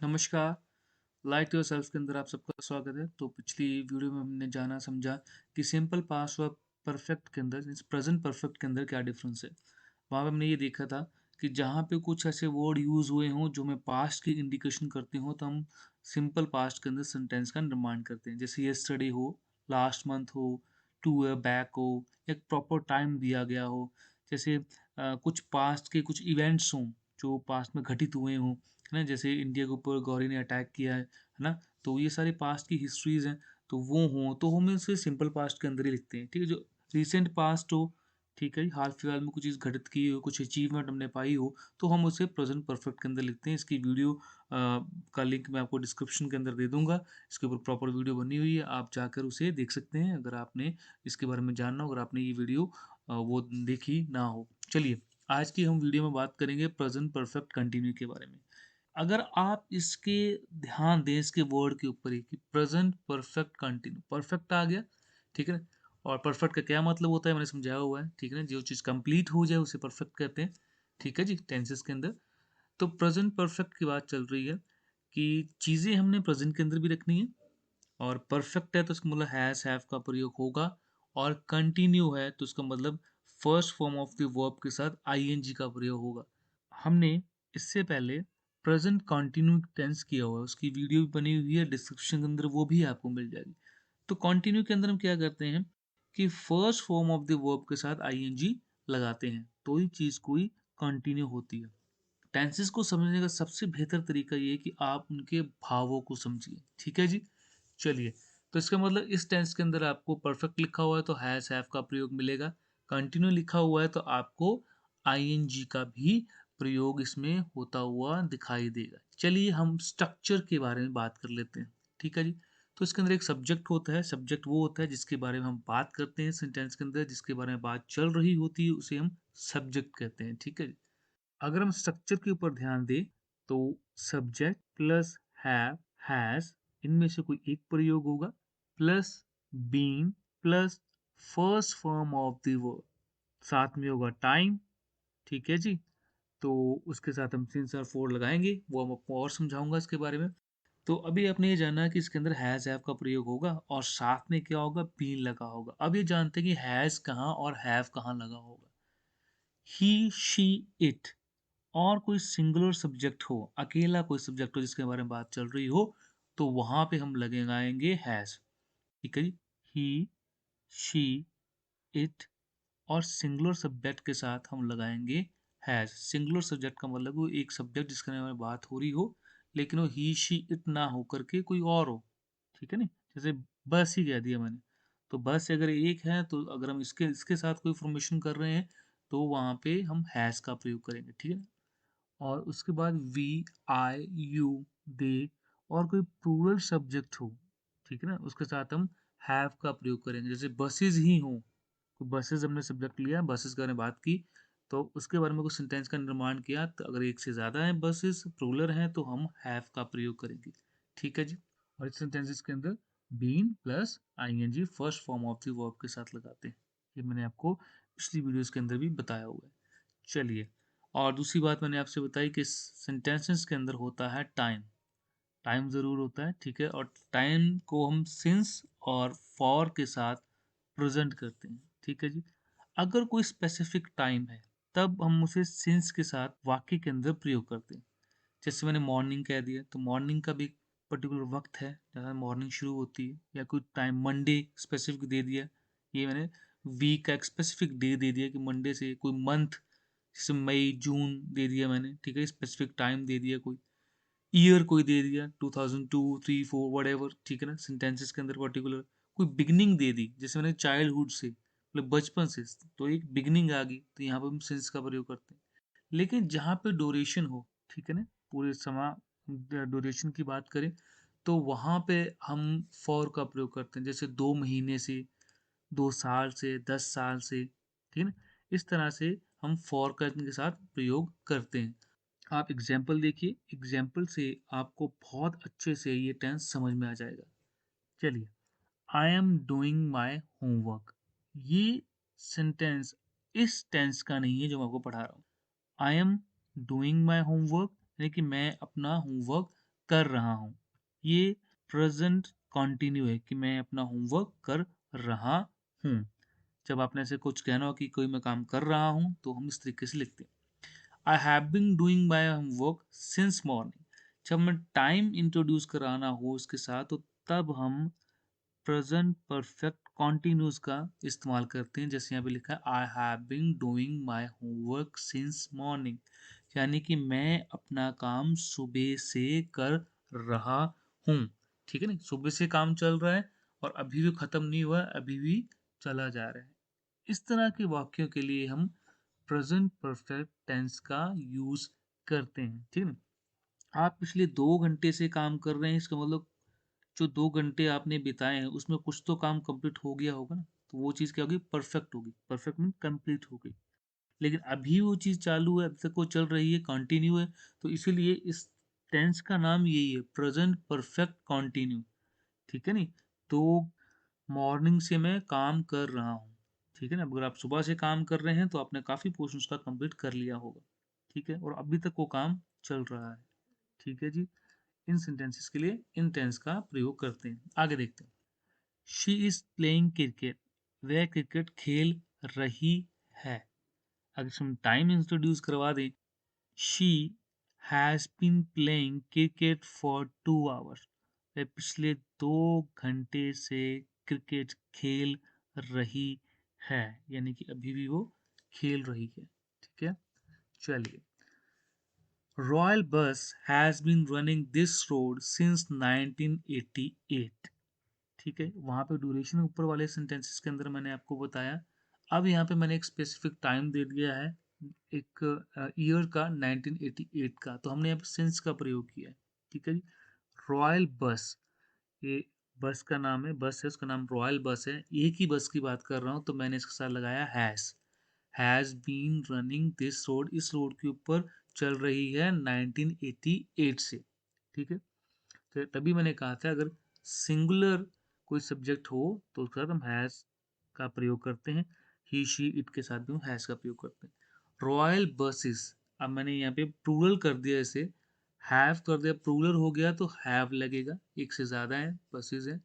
नमस्कार। Like to yourself के अंदर आप सबका स्वागत है। तो पिछली वीडियो में हमने जाना समझा कि सिंपल पास्ट और परफेक्ट के अंदर मीन्स प्रेजेंट परफेक्ट के अंदर क्या डिफरेंस है। वहाँ पे हमने ये देखा था कि जहाँ पे कुछ ऐसे वर्ड यूज़ हुए हों जो हमें पास्ट की इंडिकेशन करते हों, तो हम सिंपल पास्ट के अंदर सेंटेंस का निर्माण करते हैं। जैसे यस्टरडे हो, लास्ट मंथ हो, 2 ईयर बैक हो, एक प्रॉपर टाइम दिया गया हो। जैसे कुछ पास्ट के कुछ इवेंट्स हों जो पास्ट में घटित हुए हों, है ना? जैसे इंडिया के ऊपर गौरी ने अटैक किया है ना? तो ये सारी पास्ट की हिस्ट्रीज़ हैं, तो वो हों, तो हम इसे सिंपल पास्ट के अंदर ही लिखते हैं, ठीक है? जो रीसेंट पास्ट हो, ठीक है? हाल-फिलहाल में कुछ चीज़ घटित की हो, कुछ अचीवमेंट हमने पाई हो, तो हम उसे प्रेज़ेंट परफेक्ट के अंदर लिखते हैं। इसकी वीडियो का लिंक मैं आपको डिस्क्रिप्शन के अंदर दे दूँगा। इसके ऊपर प्रॉपर वीडियो बनी हुई है, आप जाकर उसे देख सकते हैं, अगर आपने इसके बारे में जानना हो, अगर आपने ये वीडियो वो देखी ना हो। चलिए, आज की हम वीडियो में बात करेंगे प्रेज़ेंट परफेक्ट कंटिन्यू के बारे में। अगर आप इसके ध्यान दें इसके वर्ड के ऊपर ही कि प्रेजेंट परफेक्ट कंटिन्यू परफेक्ट आ गया, ठीक है ना? और परफेक्ट का क्या मतलब होता है मैंने समझाया हुआ है, ठीक है ना? जो चीज़ कंप्लीट हो जाए उसे परफेक्ट कहते हैं, ठीक है जी, टेंसेस के अंदर। तो प्रेजेंट परफेक्ट की बात चल रही है कि चीज़ें हमने प्रेजेंट के अंदर भी रखनी है, और परफेक्ट है तो उसका मतलब हैज़ हैव का प्रयोग होगा, और कंटिन्यू है तो उसका मतलब first form of the verb के साथ आईएनजी का प्रयोग होगा। हमने इससे पहले प्रेजेंट कंटिन्यू टेंस किया हुआ है, उसकी वीडियो भी बनी हुई है, डिस्क्रिप्शन के अंदर वो भी आपको मिल जाएगी। तो कंटिन्यू के अंदर हम क्या करते हैं कि first form of the verb के साथ आईएनजी लगाते हैं, तो ही चीज़ कोई कंटिन्यू होती है। टेंसेस को समझने का सबसे बेहतर तरीका ये है कि आप उनके भावों को समझिए, ठीक है जी? चलिए, तो इसका मतलब इस टेंस के अंदर आपको परफेक्ट लिखा हुआ है तो हैज़ हैव का प्रयोग मिलेगा। कंटिन्यू लिखा हुआ है तो आपको आईएनजी का भी प्रयोग इसमें होता हुआ दिखाई देगा। चलिए हम स्ट्रक्चर के बारे में बात कर लेते हैं, ठीक है जी? तो इसके अंदर एक सब्जेक्ट होता है, सब्जेक्ट वो होता है जिसके बारे में हम बात करते हैं सेंटेंस के अंदर, जिसके बारे में बात चल रही होती है उसे हम सब्जेक्ट कहते हैं, ठीक है जी? अगर हम स्ट्रक्चर के ऊपर ध्यान दें तो सब्जेक्ट प्लस हैव, हैज, इनमें से कोई एक प्रयोग होगा, plus been plus first form of the verb, साथ में होगा टाइम, ठीक है जी? तो उसके साथ हम सिंस और फोर लगाएंगे, वो हम आपको और समझाऊंगा इसके बारे में। तो अभी आपने ये जाना है कि इसके अंदर हैज हैव का प्रयोग होगा और साथ में क्या होगा, बीन लगा होगा। अब ये जानते हैं कि हैज कहाँ और हैव कहाँ लगा होगा। ही, शी, इट, और कोई सिंगुलर सब्जेक्ट हो, अकेला कोई सब्जेक्ट हो जिसके बारे में बात चल रही हो, तो वहां पे हम लगाएंगे हैज, ठीक है जी? ही, शी, इट, और सिंगुलर सब्जेक्ट के साथ हम लगाएंगे हैज। सिंगुलर सब्जेक्ट का मतलब वो एक सब्जेक्ट जिसके बारे में बात हो रही हो, लेकिन वो ही, शी, इट ना हो करके कोई और हो, ठीक है नी? जैसे बस ही कह दिया मैंने, तो बस अगर एक है तो अगर हम इसके इसके साथ कोई फॉर्मेशन कर रहे हैं तो वहां पे हम हैज का प्रयोग करेंगे, ठीक है? और उसके बाद वी, आई, यू, दे, और कोई प्लूरल सब्जेक्ट हो, ठीक है ना, उसके साथ हम हैव का प्रयोग करेंगे। जैसे बसेस ही हो, तो बसेस हमने सब्जेक्ट लिया, बसेस का हमने बात की, तो उसके बारे में कुछ सेंटेंस का निर्माण किया, तो अगर एक से ज़्यादा है बसेस प्लूरल हैं तो हम हैव का प्रयोग करेंगे, ठीक है जी? और इस सेंटेंसेस के अंदर been plus ING first form of the verb के साथ लगाते हैं। ये मैंने आपको पिछली वीडियोस के अंदर भी बताया हुआ है। चलिए, और दूसरी बात मैंने आपसे बताई कि सेंटेंसेस के अंदर होता है टाइम। टाइम ज़रूर होता है, ठीक है? और टाइम को हम सिंस और फॉर के साथ प्रेजेंट करते हैं, ठीक है जी? अगर कोई स्पेसिफिक टाइम है तब हम उसे सिंस के साथ वाक्य के अंदर प्रयोग करते हैं। जैसे मैंने मॉर्निंग कह दिया, तो मॉर्निंग का भी एक पर्टिकुलर वक्त है जहाँ मॉर्निंग शुरू होती है, या कोई टाइम मंडे स्पेसिफिक दे दिया, ये मैंने वीक का एक स्पेसिफिक डे दे दिया कि मंडे से कोई मंथ, जैसे मई जून दे दिया मैंने, ठीक है? स्पेसिफिक टाइम दे दिया, कोई ईयर कोई दे दिया 2002 3 4 व्हाटएवर, ठीक है ना? सेंटेंसेस के अंदर पर्टिकुलर कोई बिगनिंग दे दी, जैसे मैंने चाइल्डहुड से मतलब बचपन से, तो एक बिगनिंग आ गई, तो यहाँ पर हम सिंस का प्रयोग करते हैं। लेकिन जहाँ पे ड्यूरेशन हो, ठीक है ना, पूरे समय ड्यूरेशन की बात करें, तो वहाँ पे हम फॉर का प्रयोग करते हैं, जैसे 2 महीने से, 2 साल से, 10 साल से, ठीक है ना? इस तरह से हम फॉर का के साथ प्रयोग करते हैं। आप एग्जाम्पल देखिए, एग्जाम्पल से आपको बहुत अच्छे से ये टेंस समझ में आ जाएगा। चलिए, I am doing my homework, ये सेंटेंस इस टेंस का नहीं है जो मैं आपको पढ़ा रहा हूँ। I am doing my homework यानी कि मैं अपना होमवर्क कर रहा हूँ। ये प्रेजेंट कंटिन्यू है कि मैं अपना होमवर्क कर रहा हूँ। जब आपने ऐसे कुछ कहना हो कि कोई मैं काम कर रहा हूँ तो हम इस तरीके से लिखते हैं। I have been doing my homework since morning. जब मैं टाइम इंट्रोड्यूस कराना हो उसके साथ तो तब हम प्रेजेंट परफेक्ट कॉन्टिन्यूस का इस्तेमाल करते हैं। जैसे यहाँ पे लिखा है I have been doing my homework since morning, यानी कि मैं अपना काम सुबह से कर रहा हूँ। ठीक है ना, सुबह से काम चल रहा है और अभी भी खत्म नहीं हुआ, अभी भी चला जा रहा है। इस तरह के वाक्यों के लिए हम प्रेजेंट परफेक्ट टेंस का यूज करते हैं। ठीक है ना, आप पिछले 2 घंटे से काम कर रहे हैं, इसका मतलब जो 2 घंटे आपने बिताए हैं उसमें कुछ तो काम कंप्लीट हो गया होगा ना, तो वो चीज़ क्या होगी, परफेक्ट होगी। परफेक्ट मीन कंप्लीट हो गई। लेकिन अभी वो चीज़ चालू है, अभी तक वो चल रही है, कंटिन्यू है, तो इसीलिए इस टेंस का नाम यही है, प्रेजेंट परफेक्ट कंटिन्यू। ठीक है नहीं, तो मॉर्निंग से मैं काम कर रहा हूँ। ठीक है ना, अगर आप सुबह से काम कर रहे हैं तो आपने काफ़ी पोर्शन उसका कंप्लीट कर लिया होगा। ठीक है, और अभी तक वो काम चल रहा है। ठीक है जी, इन सेंटेंसेस के लिए इन टेंस का प्रयोग करते हैं। आगे देखते हैं। शी इज प्लेइंग क्रिकेट, वह क्रिकेट खेल रही है। अगर हम टाइम इंट्रोड्यूस करवा दें, she has been playing cricket for 2 hours, वह पिछले 2 घंटे से क्रिकेट खेल रही है, यानी कि अभी भी वो खेल रही है। ठीक है, चलिए। Royal bus has been running this road since 1988। ठीक है, वहाँ पे ड्यूरेशन ऊपर वाले सेंटेंसेस के अंदर मैंने आपको बताया। अब यहाँ पे मैंने एक स्पेसिफिक टाइम दे दिया है, एक ईयर का, 1988 का, तो हमने यहाँ पे सिंस का प्रयोग किया है। ठीक है जी, रॉयल बस, ये बस का नाम है, बस है, उसका नाम रॉयल बस है। एक ही बस की बात कर रहा हूँ तो मैंने इसके साथ लगाया has been running this road, इस रोड के ऊपर चल रही है 1988 से। ठीक है, तो तभी मैंने कहा था अगर सिंगुलर कोई सब्जेक्ट हो तो उसके साथ हम हैज़ का प्रयोग करते हैं, ही शी इट के साथ भी हम हैज़ का प्रयोग करते हैं। रॉयल बसेस, अब मैंने यहाँ पे प्लूरल कर दिया, इसे हैव कर दिया, प्लूरल हो गया तो हैव लगेगा, एक से ज़्यादा है बसेस हैं,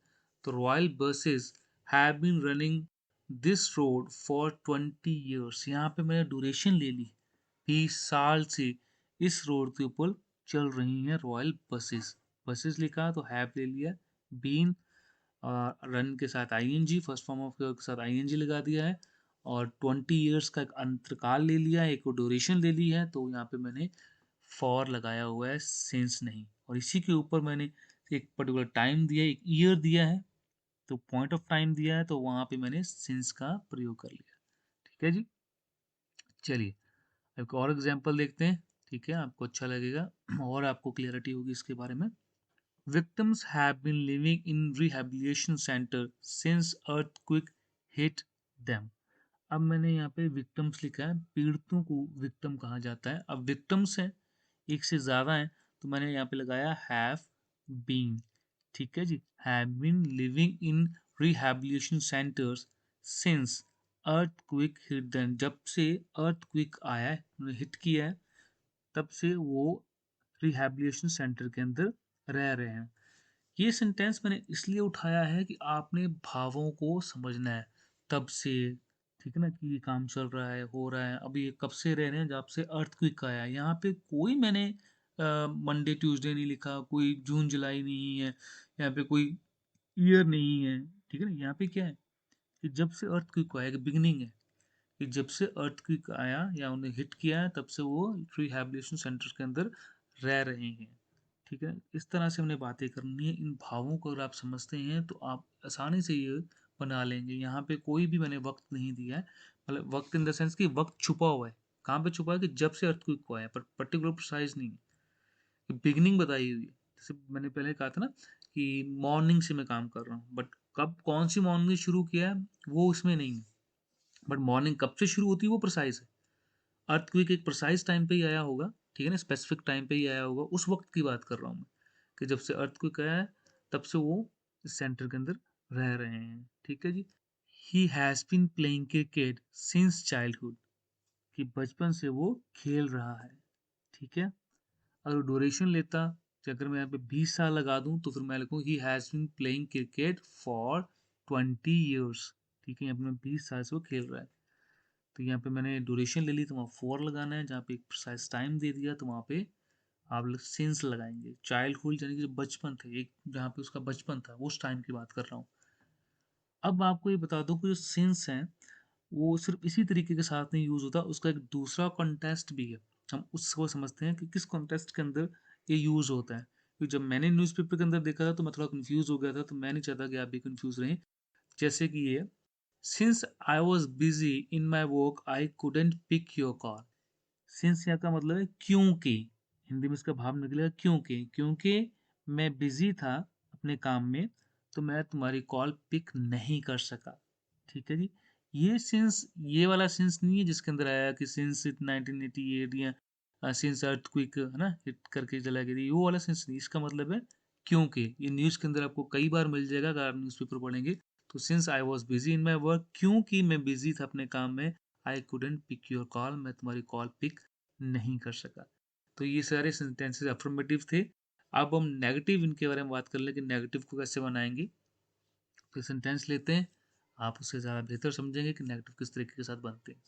तो royal buses have been running this road for 20 years, यहाँ पे मैंने ड्यूरेशन ले ली, 20 साल से इस रोड के ऊपर चल रही हैं रॉयल बसेस। बसेस लिखा तो हैव ले लिया, बीन रन के साथ आईएनजी, फर्स्ट फॉर्म ऑफ के साथ आईएनजी लगा दिया है, और 20 ईयर्स का एक अंतरकाल ले लिया है, एक ड्यूरेशन ले ली है, तो यहाँ पे मैंने फॉर लगाया हुआ है, सिंस नहीं। और इसी के ऊपर मैंने एक पर्टिकुलर टाइम दिया है, एक ईयर दिया है, तो पॉइंट ऑफ टाइम दिया है, तो वहाँ पे मैंने सिंस का प्रयोग कर लिया। ठीक है जी, चलिए एक और एग्जाम्पल देखते हैं। ठीक है, आपको अच्छा लगेगा और आपको क्लियरिटी होगी इसके बारे में। Victims have been living in rehabilitation center since earthquake hit them. अब मैंने यहाँ पे विक्टिम्स लिखा है, पीड़ितों को विक्टिम कहा जाता है। अब विक्टिम्स हैं, एक से ज़्यादा हैं, तो मैंने यहाँ पे लगाया हैव बीन। ठीक है जी, have been living in rehabilitation centres since earthquake hit them, जब से अर्थक्विक आया है, हिट किया है, तब से वो रिहैबिलिटेशन सेंटर के अंदर रह रहे हैं। ये सेंटेंस मैंने इसलिए उठाया है कि आपने भावों को समझना है, तब से। ठीक है ना, कि ये काम चल रहा है, हो रहा है, अभी ये कब से रह रहे हैं, जब से अर्थक्वेक आया है। यहाँ पे कोई मैंने मंडे ट्यूसडे नहीं लिखा, कोई जून जुलाई नहीं है, यहाँ पे कोई ईयर नहीं है। ठीक है ना, यहाँ पे क्या है कि जब से अर्थक्वेक आया, बिगिनिंग है कि जब से अर्थक्वेक आया या उन्हें हिट किया है, तब से वो रिहैबिलिटेशन सेंटर के अंदर रह रहे हैं। ठीक है, इस तरह से हमने बातें करनी है। इन भावों को अगर आप समझते हैं तो आप आसानी से ये बना लेंगे। यहाँ पे कोई भी मैंने वक्त नहीं दिया है, मतलब वक्त इन द सेंस कि वक्त छुपा हुआ है। कहाँ पे छुपा है कि जब से अर्थक्वेक हुआ है, पर पर्टिकुलर प्रिसाइज नहीं है, बिगिनिंग बताई हुई है। जैसे मैंने पहले कहा था ना कि मॉर्निंग से मैं काम कर रहा हूँ, बट कब कौन सी मॉर्निंग शुरू किया है वो उसमें नहीं है, बट मॉर्निंग कब से शुरू होती है वो प्रिसाइज है। अर्थक्वेक एक प्रिसाइज टाइम पे ही आया होगा, ठीक है ना, स्पेसिफिक टाइम पे ही आया होगा, उस वक्त की बात कर रहा हूँ मैं, कि जब से अर्थक्वेक आया है तब से वो इस सेंटर के अंदर रह रहे हैं। ठीक है जी, he has been playing cricket since childhood, कि बचपन से वो खेल रहा है। ठीक है, अगर ड्यूरेशन लेता तो अगर मैं यहाँ पे 20 साल लगा दूं तो फिर मैं लिखूँ ही has been playing cricket for 20 years. ठीक है, यहाँ पे मैं 20 साल से वो खेल रहा है। तो यहाँ पे मैंने ड्यूरेशन ले ली तो वहाँ 4 लगाना है, जहाँ पे एक प्रिसाइज टाइम दे दिया तो वहाँ पे आप लोग सिंस लगाएंगे। चाइल्डहुड यानी कि जो बचपन थे, एक जहाँ पे उसका बचपन था उस टाइम की बात कर रहा हूँ। अब आपको ये बता दूं कि जो सिंस हैं वो सिर्फ इसी तरीके के साथ नहीं यूज होता, उसका एक दूसरा कॉन्टेस्ट भी है। हम उसको समझते हैं कि किस कॉन्टेस्ट के अंदर ये यूज होता है। क्योंकि जब मैंने न्यूज़पेपर के अंदर देखा था तो मैं थोड़ा कंफ्यूज हो गया था, तो मैं नहीं चाहता कि आप भी कंफ्यूज रहें। जैसे कि ये, since I was busy in my work I couldn't pick your call. Since यहाँ का मतलब है क्योंकि, हिंदी में इसका भाव निकलेगा क्योंकि, क्योंकि मैं बिजी था अपने काम में तो मैं तुम्हारी कॉल पिक नहीं कर सका। ठीक है जी। ये सिंस, ये वाला सिंस नहीं है जिसके अंदर आया कि सिंस 1988 या सिंस अर्थक्वेक है ना हिट करके चला गया, ये वो वाला सिंस नहीं। इसका मतलब है क्योंकि। ये न्यूज़ के अंदर आपको कई बार मिल जाएगा अगर आप न्यूज़पेपर पढ़ेंगे। तो since I was busy in my work, क्योंकि मैं बिजी था अपने काम में, I couldn't pick your call, मैं तुम्हारी कॉल पिक नहीं कर सका। तो ये सारे सेंटेंसेस अफर्मेटिव थे। अब हम नेगेटिव इनके बारे में बात कर लें कि नेगेटिव को कैसे बनाएंगे। तो सेंटेंस लेते हैं, आप उससे ज़्यादा बेहतर समझेंगे कि नेगेटिव किस तरीके के साथ बनते हैं।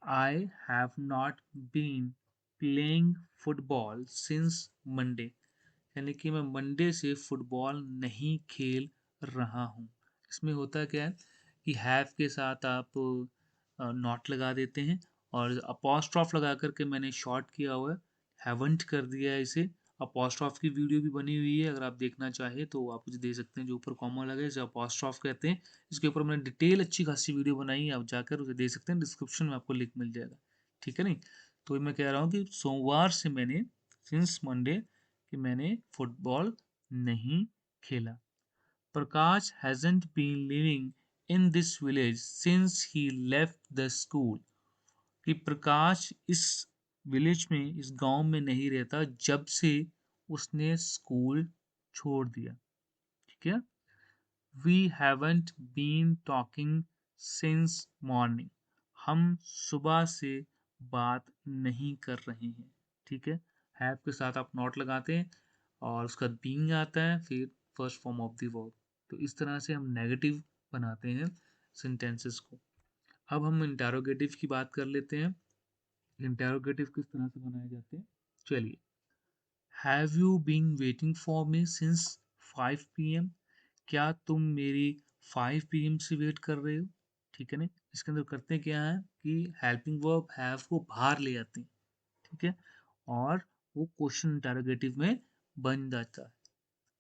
I have not been playing football since Monday, यानी कि मैं मंडे से फुटबॉल नहीं खेल रहा हूँ। इसमें होता क्या है कि हैव के साथ आप नॉट लगा देते हैं और अपॉस्ट्रॉफ लगा करके मैंने शॉर्ट किया हुआ है, हैवंट कर दिया है इसे। अपॉस्ट्रॉफ की वीडियो भी बनी हुई है, अगर आप देखना चाहें तो आप मुझे दे सकते हैं, जो ऊपर कॉमा लगा है इसे अपॉस्ट्रॉफ कहते हैं। इसके ऊपर मैंने डिटेल अच्छी खासी वीडियो बनाई है, आप जाकर उसे दे सकते हैं, डिस्क्रिप्शन में आपको लिंक मिल जाएगा। ठीक है नहीं, तो मैं कह रहा हूँ कि सोमवार से मैंने, सिंस मंडे, कि मैंने फुटबॉल नहीं खेला। प्रकाश hasn't been living in this village since he left the school, कि प्रकाश इस विलेज में, इस गांव में नहीं रहता जब से उसने स्कूल छोड़ दिया। ठीक है। We haven't been talking since morning, हम सुबह से बात नहीं कर रहे हैं। ठीक है, हैव के साथ आप नॉट लगाते हैं और उसका बीइंग आता है, फिर first form of the verb. तो इस तरह से हम नेगेटिव बनाते हैं सेंटेंसेस को। अब हम इंटेरोगेटिव की बात कर लेते हैं। इंटेरोगेटिव किस तरह से बनाए जाते हैं, चलिए। Have you been waiting for me since 5 PM, क्या तुम मेरी 5 PM से वेट कर रहे हो। ठीक है ना, इसके अंदर करते क्या है कि हेल्पिंग वर्ब हैव को बाहर ले आते हैं। ठीक है, और वो क्वेश्चन इंटेरोगेटिव में बन जाता है।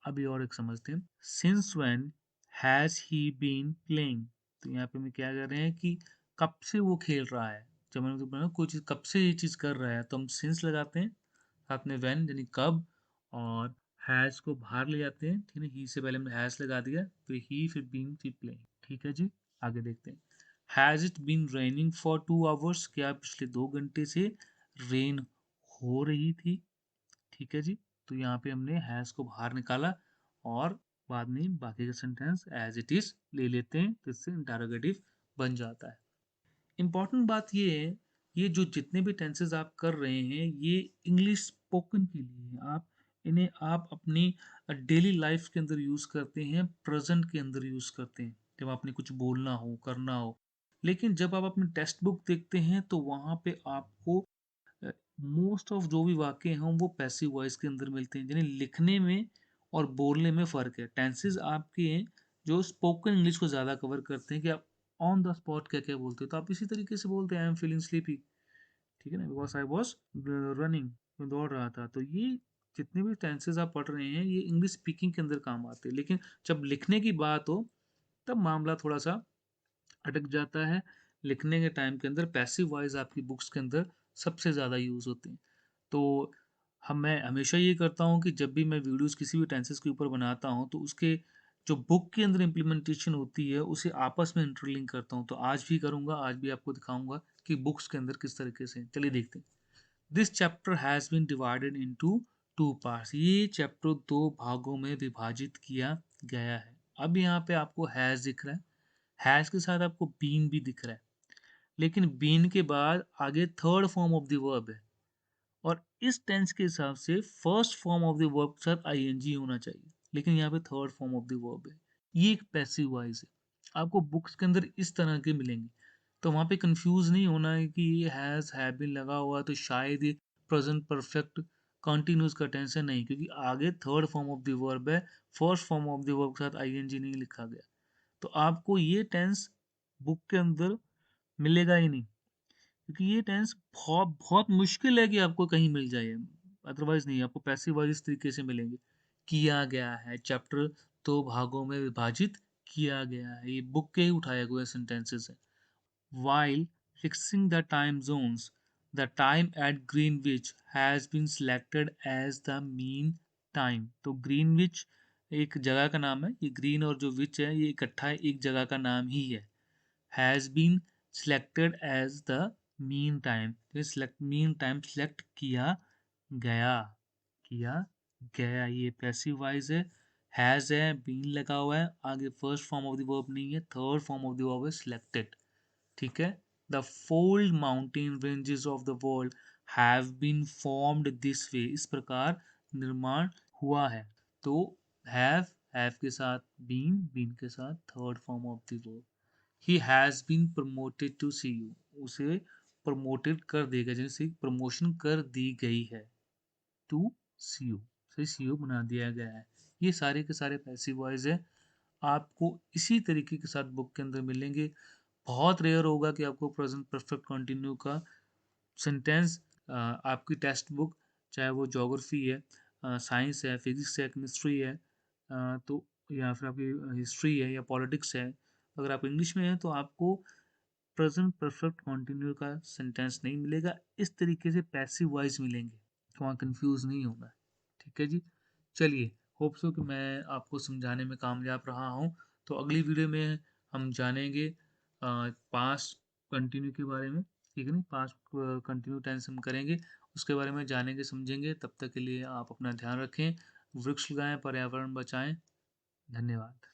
अभी और एक समझते हैं, since when has he been playing. तो यहाँ पे हम क्या कर रहे हैं कि कब से वो खेल रहा है। जब मैंने तो बोला कोई चीज़ कब से ये चीज़ कर रहा है तो हम सिंस लगाते हैं, साथ में व्हेन यानी कब, और हैज को बाहर ले जाते हैं। ठीक है, ही से पहले हमने हैज लगा दिया, फिर ही, फिर बीन, फिर प्लेइंग। ठीक है जी, आगे देखते हैं। Has it been raining for 2 hours, क्या पिछले 2 घंटे से रेन हो रही थी। ठीक है जी, तो यहाँ पे हमने हैज को बाहर निकाला और बाद में बाकी का सेंटेंस एज इट इज ले लेते हैं, तो इससे इंटरोगेटिव बन जाता है। इम्पॉर्टेंट बात ये है, ये जो जितने भी टेंसेस आप कर रहे हैं ये इंग्लिश स्पोकन के लिए है। आप इन्हें आप अपनी डेली लाइफ के अंदर यूज़ करते हैं, प्रेजेंट के अंदर यूज़ करते हैं जब आपने कुछ बोलना हो, करना हो। लेकिन जब आप अपनी टेक्स्ट बुक देखते हैं तो वहाँ पे आपको मोस्ट ऑफ जो भी वाक्य हैं वो पैसिव वॉइस के अंदर मिलते हैं, जिन्हें लिखने में और बोलने में फ़र्क है। टेंसेस आपके हैं जो स्पोकन इंग्लिश को ज़्यादा कवर करते हैं कि आप ऑन द स्पॉट क्या क्या बोलते हो, तो आप इसी तरीके से बोलते हैं आई एम फीलिंग स्लीपी। ठीक है ना, बिकॉज आई वॉज रनिंग, मैं दौड़ रहा था। तो ये जितने भी टेंसेस आप पढ़ रहे हैं ये इंग्लिश स्पीकिंग के अंदर काम आते हैं, लेकिन जब लिखने की बात हो तब मामला थोड़ा सा अटक जाता है। लिखने के टाइम के अंदर पैसिव वॉइस आपकी बुक्स के अंदर सबसे ज़्यादा यूज़ होती हैं। तो मैं हमेशा ये करता हूँ कि जब भी मैं वीडियोस किसी भी टेंसेस के ऊपर बनाता हूँ तो उसके जो बुक के अंदर इम्प्लीमेंटेशन होती है उसे आपस में इंटरलिंक करता हूँ। तो आज भी करूँगा, आज भी आपको दिखाऊंगा कि बुक्स के अंदर किस तरीके से। चलिए देखते हैं। This chapter has been divided into 2 parts, ये चैप्टर 2 भागों में विभाजित किया गया है। अब यहाँ पे आपको हैज़ दिख रहा है, हैज़ के साथ आपको बीन भी दिख रहा है, लेकिन बीन के बाद आगे third form of the verb है और इस टेंस के हिसाब से first form of the verb के साथ आईएनजी होना चाहिए, लेकिन यहाँ पे third form of the verb है। ये एक पैसिव वॉइस है, आपको बुक्स के अंदर इस तरह के मिलेंगे, तो वहाँ पे कंफ्यूज नहीं होना है कि ये हैज हैव बीन लगा हुआ है तो शायद ये प्रेजेंट परफेक्ट कंटिन्यूस का टेंस है, नहीं, क्योंकि आगे third form of the verb है, first form of the verb के साथ आईएनजी नहीं लिखा गया। तो आपको ये टेंस बुक के अंदर मिलेगा ही नहीं, क्योंकि ये टेंस बहुत बहुत मुश्किल है कि आपको कहीं मिल जाए, अदरवाइज नहीं, आपको पैसिव वॉइस इस तरीके से मिलेंगे। किया गया है, चैप्टर दो भागों में विभाजित किया गया है, ये बुक के ही उठाए हुए सेंटेंसेस है। While fixing the time zones, the time at Greenwich has been selected as the mean time. तो ग्रीनविच एक जगह का नाम है, ये ग्रीन और जो विच है ये इकट्ठा एक जगह का नाम ही है। Has been selected as the mean time, तो select mean time select गया किया गया, ये पैसिव वॉइस है। हैज है, बीन लगा हुआ है, आगे first form of the verb नहीं है, third form of the verb है सिलेक्टेड। ठीक है। The fold mountain ranges of the world have been formed this way, इस प्रकार निर्माण हुआ है। तो हैव के साथ बीन, बीन के साथ third form of the verb. He has been promoted to see you, उसे प्रमोटेड कर दिया गया, जैसे प्रमोशन कर दी गई है, टू सी यू से सी यू बना दिया गया है। ये सारे के सारे पैसिव वॉइस है, आपको इसी तरीके के साथ बुक के अंदर मिलेंगे। बहुत रेयर होगा कि आपको प्रेजेंट परफेक्ट कंटिन्यू का सेंटेंस आपकी टेक्स्ट बुक, चाहे वो ज्योग्राफी है, साइंस है, फिजिक्स है, केमिस्ट्री है, तो या फिर आपकी हिस्ट्री है या पॉलिटिक्स है, अगर आप इंग्लिश में हैं तो आपको प्रेजेंट परफेक्ट कंटिन्यू का सेंटेंस नहीं मिलेगा, इस तरीके से पैसिव वॉइस मिलेंगे, तो वहाँ कंफ्यूज नहीं होगा। ठीक है जी, चलिए, होप सो कि मैं आपको समझाने में कामयाब रहा हूँ। तो अगली वीडियो में हम जानेंगे पास्ट कंटिन्यू के बारे में, ठीक है, नहीं, पास्ट कंटिन्यू टेंस हम करेंगे, उसके बारे में जानेंगे समझेंगे। तब तक के लिए आप अपना ध्यान रखें, वृक्ष लगाएं, पर्यावरण बचाएं। धन्यवाद।